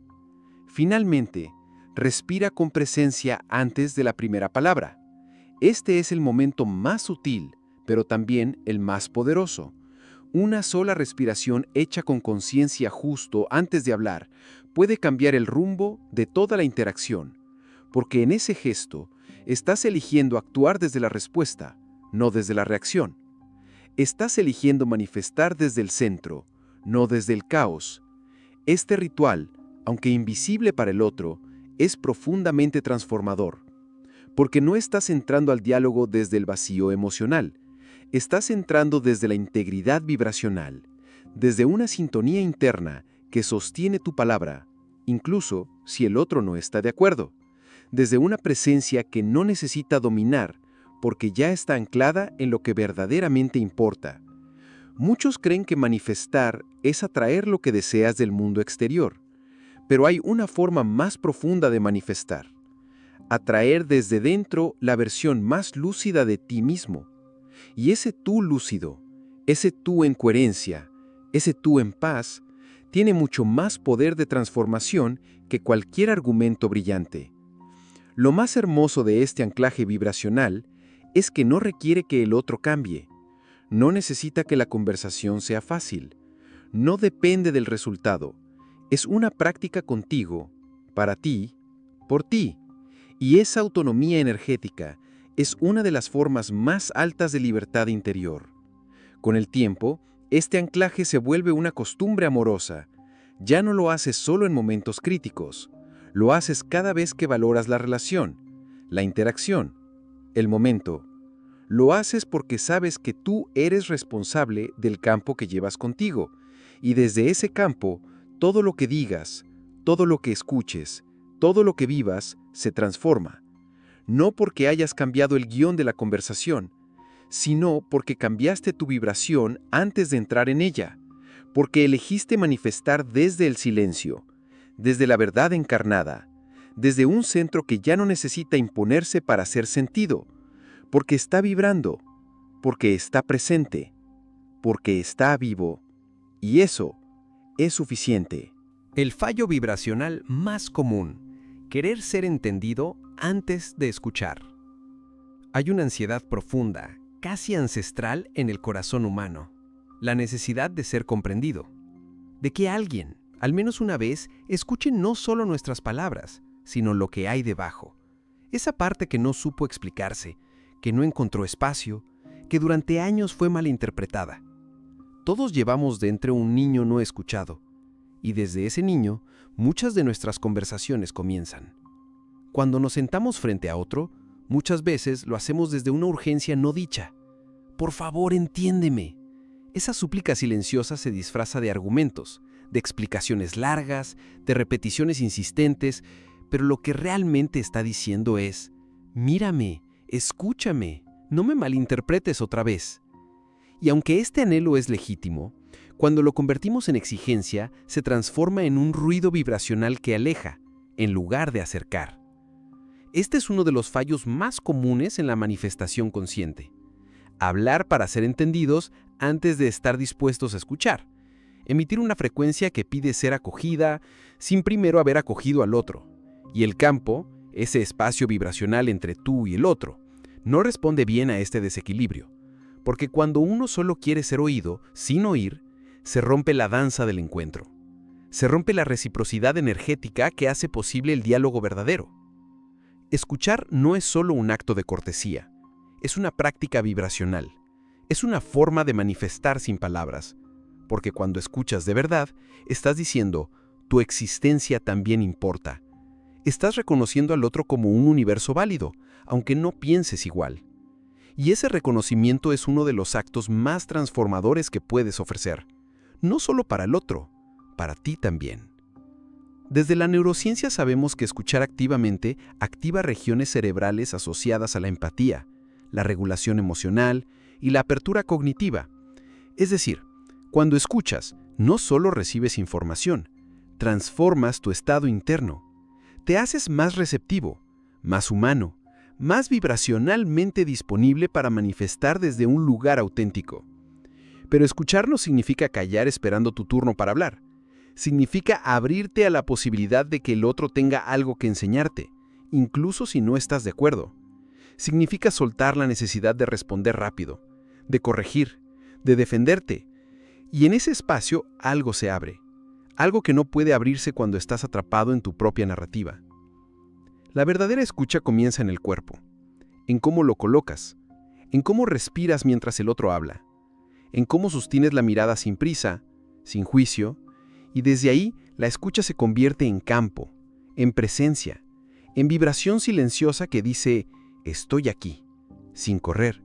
Finalmente, respira con presencia antes de la primera palabra. Este es el momento más sutil, pero también el más poderoso. Una sola respiración hecha con conciencia justo antes de hablar puede cambiar el rumbo de toda la interacción, porque en ese gesto estás eligiendo actuar desde la respuesta, no desde la reacción. Estás eligiendo manifestar desde el centro, no desde el caos. Este ritual, aunque invisible para el otro, es profundamente transformador, porque no estás entrando al diálogo desde el vacío emocional, estás entrando desde la integridad vibracional, desde una sintonía interna que sostiene tu palabra, incluso si el otro no está de acuerdo, desde una presencia que no necesita dominar, porque ya está anclada en lo que verdaderamente importa. Muchos creen que manifestar es atraer lo que deseas del mundo exterior, pero hay una forma más profunda de manifestar. Atraer desde dentro la versión más lúcida de ti mismo. Y ese tú lúcido, ese tú en coherencia, ese tú en paz, tiene mucho más poder de transformación que cualquier argumento brillante. Lo más hermoso de este anclaje vibracional es que no requiere que el otro cambie. No necesita que la conversación sea fácil. No depende del resultado. Es una práctica contigo, para ti, por ti. Y esa autonomía energética es una de las formas más altas de libertad interior. Con el tiempo, este anclaje se vuelve una costumbre amorosa. Ya no lo haces solo en momentos críticos. Lo haces cada vez que valoras la relación, la interacción, el momento. Lo haces porque sabes que tú eres responsable del campo que llevas contigo, y desde ese campo, todo lo que digas, todo lo que escuches, todo lo que vivas, se transforma. No porque hayas cambiado el guión de la conversación, sino porque cambiaste tu vibración antes de entrar en ella, porque elegiste manifestar desde el silencio, desde la verdad encarnada, desde un centro que ya no necesita imponerse para ser sentido, porque está vibrando, porque está presente, porque está vivo, y eso es suficiente. El fallo vibracional más común: querer ser entendido antes de escuchar. Hay una ansiedad profunda, casi ancestral en el corazón humano, la necesidad de ser comprendido, de que alguien, al menos una vez, escuche no solo nuestras palabras, sino lo que hay debajo. Esa parte que no supo explicarse, que no encontró espacio, que durante años fue malinterpretada. Todos llevamos dentro un niño no escuchado, y desde ese niño muchas de nuestras conversaciones comienzan. Cuando nos sentamos frente a otro, muchas veces lo hacemos desde una urgencia no dicha. Por favor, entiéndeme. Esa súplica silenciosa se disfraza de argumentos, de explicaciones largas, de repeticiones insistentes, pero lo que realmente está diciendo es: mírame, escúchame, no me malinterpretes otra vez. Y aunque este anhelo es legítimo, cuando lo convertimos en exigencia, se transforma en un ruido vibracional que aleja, en lugar de acercar. Este es uno de los fallos más comunes en la manifestación consciente. Hablar para ser entendidos antes de estar dispuestos a escuchar. Emitir una frecuencia que pide ser acogida sin primero haber acogido al otro. Y el campo, ese espacio vibracional entre tú y el otro, no responde bien a este desequilibrio. Porque cuando uno solo quiere ser oído, sin oír, se rompe la danza del encuentro. Se rompe la reciprocidad energética que hace posible el diálogo verdadero. Escuchar no es solo un acto de cortesía, es una práctica vibracional. Es una forma de manifestar sin palabras, porque cuando escuchas de verdad, estás diciendo: tu existencia también importa. Estás reconociendo al otro como un universo válido, aunque no pienses igual. Y ese reconocimiento es uno de los actos más transformadores que puedes ofrecer, no solo para el otro, para ti también. Desde la neurociencia sabemos que escuchar activamente activa regiones cerebrales asociadas a la empatía, la regulación emocional y la apertura cognitiva. Es decir, cuando escuchas, no solo recibes información, transformas tu estado interno. Te haces más receptivo, más humano, más vibracionalmente disponible para manifestar desde un lugar auténtico. Pero escuchar no significa callar esperando tu turno para hablar. Significa abrirte a la posibilidad de que el otro tenga algo que enseñarte, incluso si no estás de acuerdo. Significa soltar la necesidad de responder rápido, de corregir, de defenderte. Y en ese espacio algo se abre, algo que no puede abrirse cuando estás atrapado en tu propia narrativa. La verdadera escucha comienza en el cuerpo, en cómo lo colocas, en cómo respiras mientras el otro habla, en cómo sostienes la mirada sin prisa, sin juicio, y desde ahí la escucha se convierte en campo, en presencia, en vibración silenciosa que dice: estoy aquí, sin correr,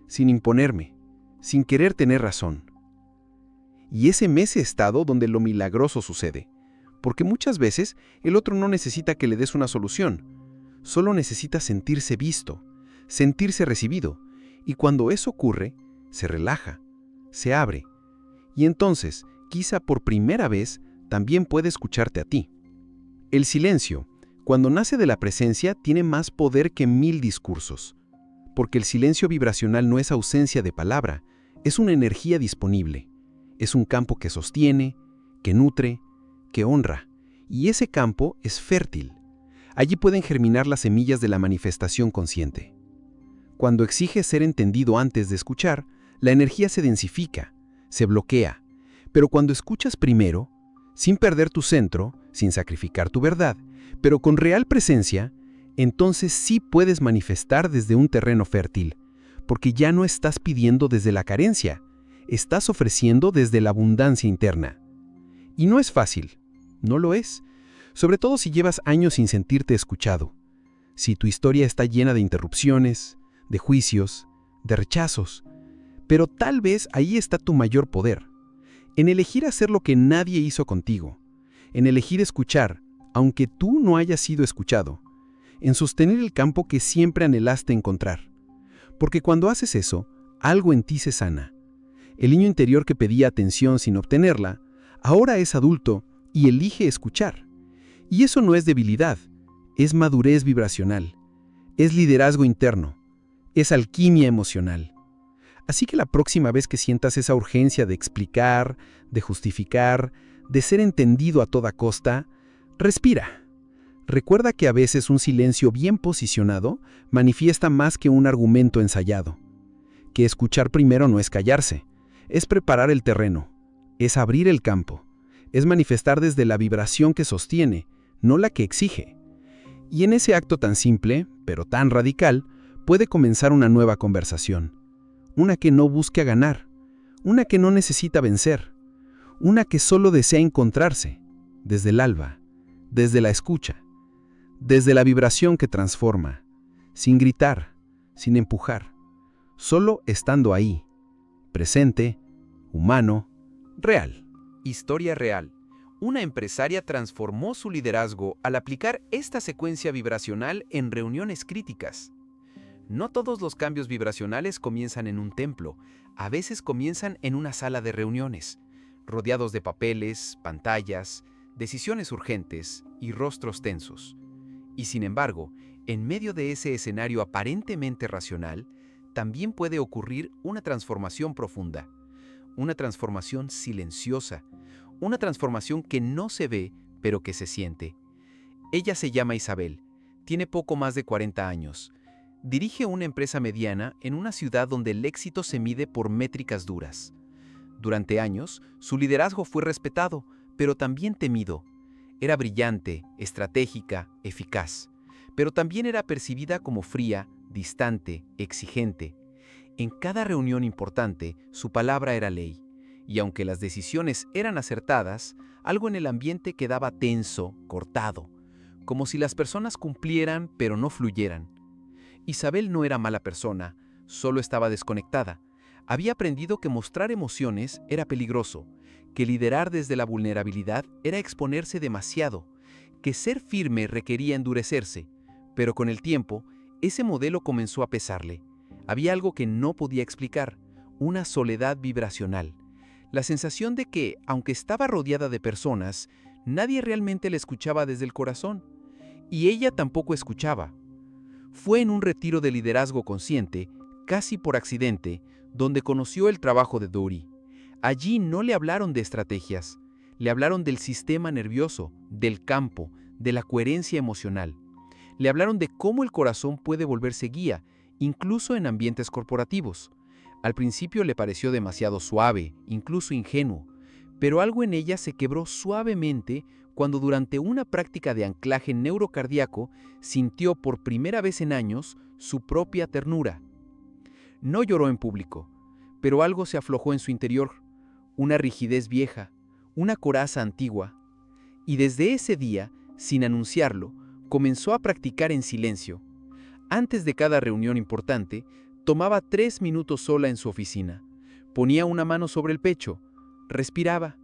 sin imponerme, sin querer tener razón. Y es en ese estado donde lo milagroso sucede, porque muchas veces el otro no necesita que le des una solución, solo necesita sentirse visto, sentirse recibido, y cuando eso ocurre, se relaja, se abre, y entonces, quizá por primera vez, también puede escucharte a ti. El silencio, cuando nace de la presencia, tiene más poder que 1000 discursos, porque el silencio vibracional no es ausencia de palabra, es una energía disponible, es un campo que sostiene, que nutre, que honra, y ese campo es fértil. Allí pueden germinar las semillas de la manifestación consciente. Cuando exiges ser entendido antes de escuchar, la energía se densifica, se bloquea, pero cuando escuchas primero, sin perder tu centro, sin sacrificar tu verdad, pero con real presencia, entonces sí puedes manifestar desde un terreno fértil, porque ya no estás pidiendo desde la carencia, estás ofreciendo desde la abundancia interna. Y no es fácil, no lo es, sobre todo si llevas años sin sentirte escuchado, si tu historia está llena de interrupciones, de juicios, de rechazos, pero tal vez ahí está tu mayor poder, en elegir hacer lo que nadie hizo contigo, en elegir escuchar, aunque tú no hayas sido escuchado, en sostener el campo que siempre anhelaste encontrar. Porque cuando haces eso, algo en ti se sana. El niño interior que pedía atención sin obtenerla, ahora es adulto y elige escuchar. Y eso no es debilidad, es madurez vibracional, es liderazgo interno, es alquimia emocional. Así que la próxima vez que sientas esa urgencia de explicar, de justificar, de ser entendido a toda costa, respira. Recuerda que a veces un silencio bien posicionado manifiesta más que un argumento ensayado. Que escuchar primero no es callarse, es preparar el terreno, es abrir el campo, es manifestar desde la vibración que sostiene, no la que exige. Y en ese acto tan simple, pero tan radical, puede comenzar una nueva conversación. una que no busca ganar, una que no necesita vencer, una que solo desea encontrarse, desde el alba, desde la escucha, desde la vibración que transforma, sin gritar, sin empujar, solo estando ahí, presente, humano, real. Historia real. Una empresaria transformó su liderazgo al aplicar esta secuencia vibracional en reuniones críticas. No todos los cambios vibracionales comienzan en un templo, a veces comienzan en una sala de reuniones, rodeados de papeles, pantallas, decisiones urgentes y rostros tensos. Y sin embargo, en medio de ese escenario aparentemente racional, también puede ocurrir una transformación profunda, una transformación silenciosa, una transformación que no se ve, pero que se siente. Ella se llama Isabel, tiene poco más de 40 años. Dirige una empresa mediana en una ciudad donde el éxito se mide por métricas duras. Durante años, su liderazgo fue respetado, pero también temido. Era brillante, estratégica, eficaz, pero también era percibida como fría, distante, exigente. En cada reunión importante, su palabra era ley, y aunque las decisiones eran acertadas, algo en el ambiente quedaba tenso, cortado, como si las personas cumplieran pero no fluyeran. Isabel no era mala persona, solo estaba desconectada. Había aprendido que mostrar emociones era peligroso, que liderar desde la vulnerabilidad era exponerse demasiado, que ser firme requería endurecerse, pero con el tiempo, ese modelo comenzó a pesarle. Había algo que no podía explicar, una soledad vibracional. La sensación de que, aunque estaba rodeada de personas, nadie realmente la escuchaba desde el corazón. Y ella tampoco escuchaba. Fue en un retiro de liderazgo consciente, casi por accidente, donde conoció el trabajo de Dory. Allí no le hablaron de estrategias, le hablaron del sistema nervioso, del campo, de la coherencia emocional. Le hablaron de cómo el corazón puede volverse guía, incluso en ambientes corporativos. Al principio le pareció demasiado suave, incluso ingenuo, pero algo en ella se quebró suavemente cuando durante una práctica de anclaje neurocardíaco sintió por primera vez en años su propia ternura. No lloró en público, pero algo se aflojó en su interior, una rigidez vieja, una coraza antigua. Y desde ese día, sin anunciarlo, comenzó a practicar en silencio. Antes de cada reunión importante, tomaba 3 minutos sola en su oficina. Ponía una mano sobre el pecho, respiraba,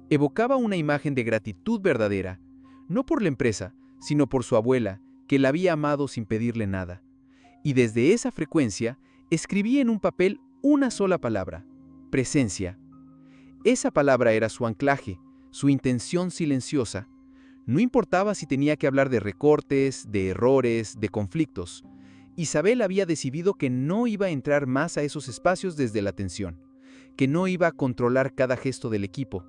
evocaba una imagen de gratitud verdadera, no por la empresa, sino por su abuela, que la había amado sin pedirle nada. Y desde esa frecuencia, escribía en un papel una sola palabra: presencia. Esa palabra era su anclaje, su intención silenciosa. No importaba si tenía que hablar de recortes, de errores, de conflictos. Isabel había decidido que no iba a entrar más a esos espacios desde la tensión, que no iba a controlar cada gesto del equipo,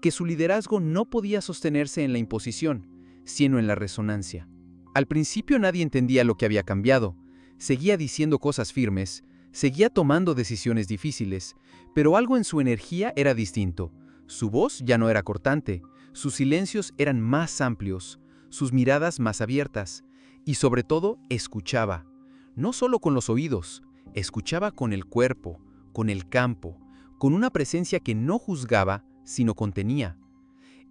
que su liderazgo no podía sostenerse en la imposición, sino en la resonancia. Al principio nadie entendía lo que había cambiado. Seguía diciendo cosas firmes, seguía tomando decisiones difíciles, pero algo en su energía era distinto. Su voz ya no era cortante, sus silencios eran más amplios, sus miradas más abiertas, y sobre todo escuchaba. No solo con los oídos, escuchaba con el cuerpo, con el campo, con una presencia que no juzgaba, sino contenía.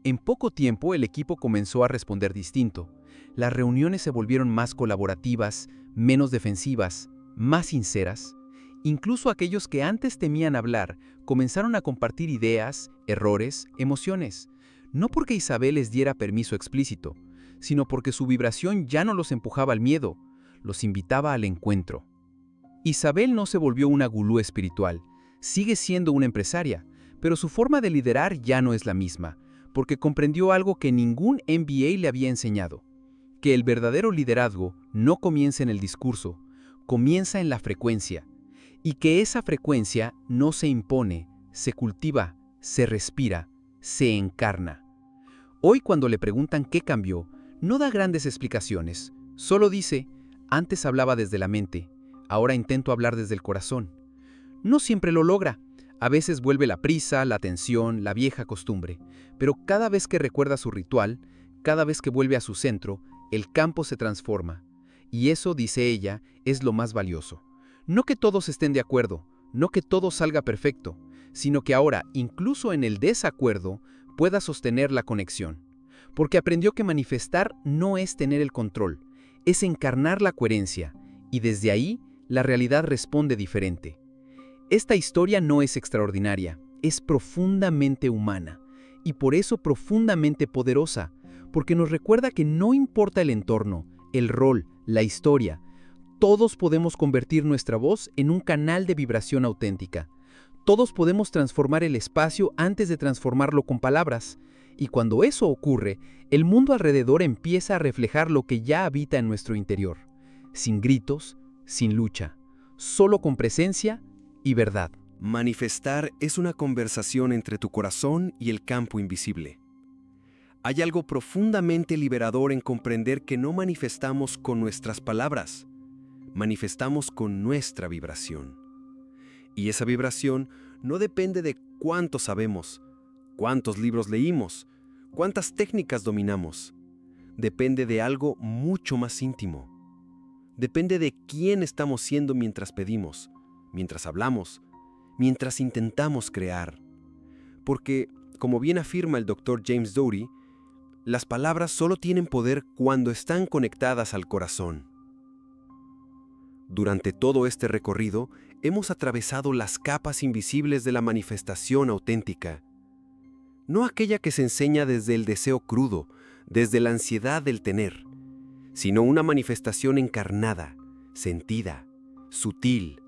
En poco tiempo el equipo comenzó a responder distinto. Las reuniones se volvieron más colaborativas, menos defensivas, más sinceras. Incluso aquellos que antes temían hablar comenzaron a compartir ideas, errores, emociones. No porque Isabel les diera permiso explícito, sino porque su vibración ya no los empujaba al miedo, los invitaba al encuentro. Isabel no se volvió una gurú espiritual, sigue siendo una empresaria, pero su forma de liderar ya no es la misma, porque comprendió algo que ningún MBA le había enseñado, que el verdadero liderazgo no comienza en el discurso, comienza en la frecuencia, y que esa frecuencia no se impone, se cultiva, se respira, se encarna. Hoy cuando le preguntan qué cambió, no da grandes explicaciones, solo dice: antes hablaba desde la mente, ahora intento hablar desde el corazón. No siempre lo logra, a veces vuelve la prisa, la tensión, la vieja costumbre, pero cada vez que recuerda su ritual, cada vez que vuelve a su centro, el campo se transforma. Y eso, dice ella, es lo más valioso. No que todos estén de acuerdo, No que todo salga perfecto, sino que ahora, incluso en el desacuerdo, pueda sostener la conexión. Porque aprendió que manifestar no es tener el control, es encarnar la coherencia, y desde ahí la realidad responde diferente. Esta historia no es extraordinaria, es profundamente humana, y por eso profundamente poderosa, porque nos recuerda que no importa el entorno, el rol, la historia, todos podemos convertir nuestra voz en un canal de vibración auténtica. Todos podemos transformar el espacio antes de transformarlo con palabras, y cuando eso ocurre, el mundo alrededor empieza a reflejar lo que ya habita en nuestro interior, sin gritos, sin lucha, solo con presencia y verdad. Manifestar es una conversación entre tu corazón y el campo invisible. Hay algo profundamente liberador en comprender que no manifestamos con nuestras palabras, manifestamos con nuestra vibración. Y esa vibración no depende de cuánto sabemos, cuántos libros leímos, cuántas técnicas dominamos. Depende de algo mucho más íntimo. Depende de quién estamos siendo mientras pedimos, mientras hablamos, mientras intentamos crear. Porque, como bien afirma el Dr. James Doty, las palabras solo tienen poder cuando están conectadas al corazón. Durante todo este recorrido, hemos atravesado las capas invisibles de la manifestación auténtica. No aquella que se enseña desde el deseo crudo, desde la ansiedad del tener, sino una manifestación encarnada, sentida, sutil,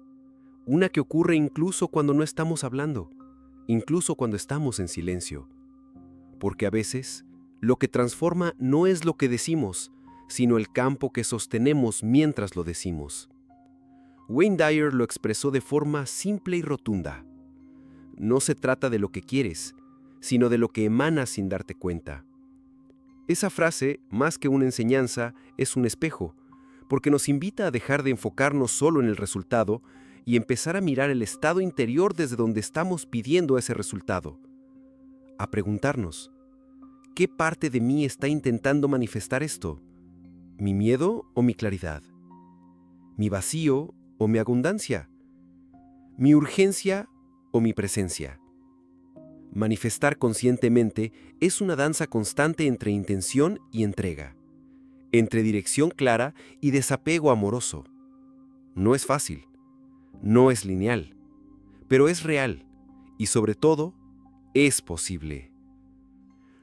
una que ocurre incluso cuando no estamos hablando, incluso cuando estamos en silencio. Porque a veces, lo que transforma no es lo que decimos, sino el campo que sostenemos mientras lo decimos. Wayne Dyer lo expresó de forma simple y rotunda. No se trata de lo que quieres, sino de lo que emanas sin darte cuenta. Esa frase, más que una enseñanza, es un espejo, porque nos invita a dejar de enfocarnos solo en el resultado y empezar a mirar el estado interior desde donde estamos pidiendo ese resultado. A preguntarnos, ¿qué parte de mí está intentando manifestar esto? ¿Mi miedo o mi claridad? ¿Mi vacío o mi abundancia? ¿Mi urgencia o mi presencia? Manifestar conscientemente es una danza constante entre intención y entrega, entre dirección clara y desapego amoroso. No es fácil, no es lineal, pero es real y sobre todo, es posible.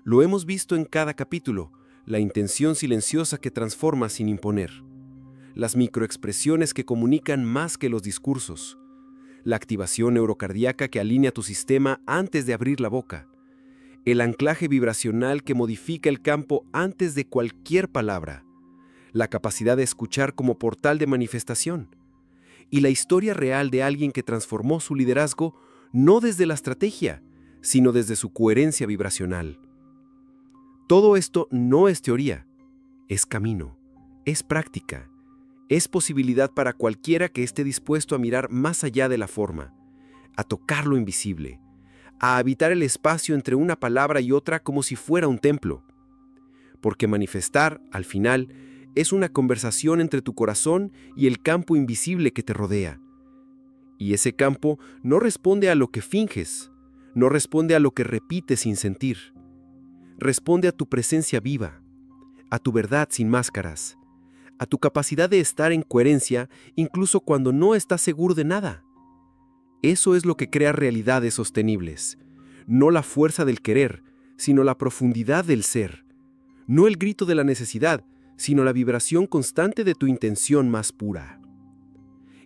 Lo hemos visto en cada capítulo, la intención silenciosa que transforma sin imponer, las microexpresiones que comunican más que los discursos, la activación neurocardíaca que alinea tu sistema antes de abrir la boca, el anclaje vibracional que modifica el campo antes de cualquier palabra, la capacidad de escuchar como portal de manifestación, y la historia real de alguien que transformó su liderazgo no desde la estrategia, sino desde su coherencia vibracional. Todo esto no es teoría, es camino, es práctica. Es posibilidad para cualquiera que esté dispuesto a mirar más allá de la forma, a tocar lo invisible, a habitar el espacio entre una palabra y otra como si fuera un templo. Porque manifestar, al final, es una conversación entre tu corazón y el campo invisible que te rodea. Y ese campo no responde a lo que finges, no responde a lo que repites sin sentir. Responde a tu presencia viva, a tu verdad sin máscaras, a tu capacidad de estar en coherencia incluso cuando no estás seguro de nada. Eso es lo que crea realidades sostenibles. No la fuerza del querer, sino la profundidad del ser. No el grito de la necesidad, sino la vibración constante de tu intención más pura.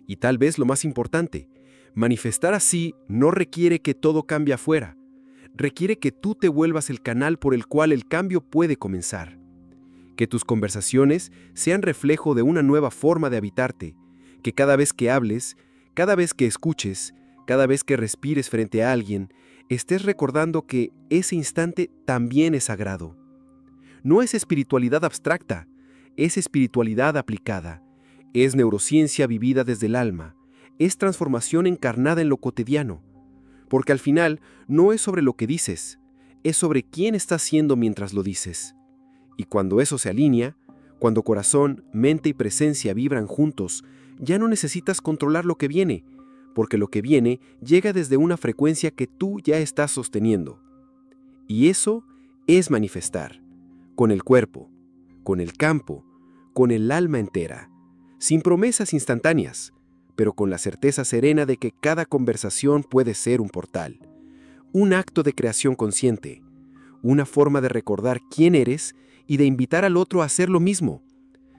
Y tal vez lo más importante, manifestar así no requiere que todo cambie afuera. Requiere que tú te vuelvas el canal por el cual el cambio puede comenzar. Que tus conversaciones sean reflejo de una nueva forma de habitarte, que cada vez que hables, cada vez que escuches, cada vez que respires frente a alguien, estés recordando que ese instante también es sagrado. No es espiritualidad abstracta, es espiritualidad aplicada, es neurociencia vivida desde el alma, es transformación encarnada en lo cotidiano, porque al final no es sobre lo que dices, es sobre quién estás siendo mientras lo dices. Y cuando eso se alinea, cuando corazón, mente y presencia vibran juntos, ya no necesitas controlar lo que viene, porque lo que viene llega desde una frecuencia que tú ya estás sosteniendo. Y eso es manifestar, con el cuerpo, con el campo, con el alma entera, sin promesas instantáneas, pero con la certeza serena de que cada conversación puede ser un portal, un acto de creación consciente, una forma de recordar quién eres y de invitar al otro a hacer lo mismo,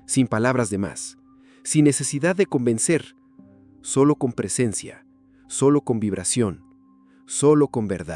sin palabras de más, sin necesidad de convencer, solo con presencia, solo con vibración, solo con verdad.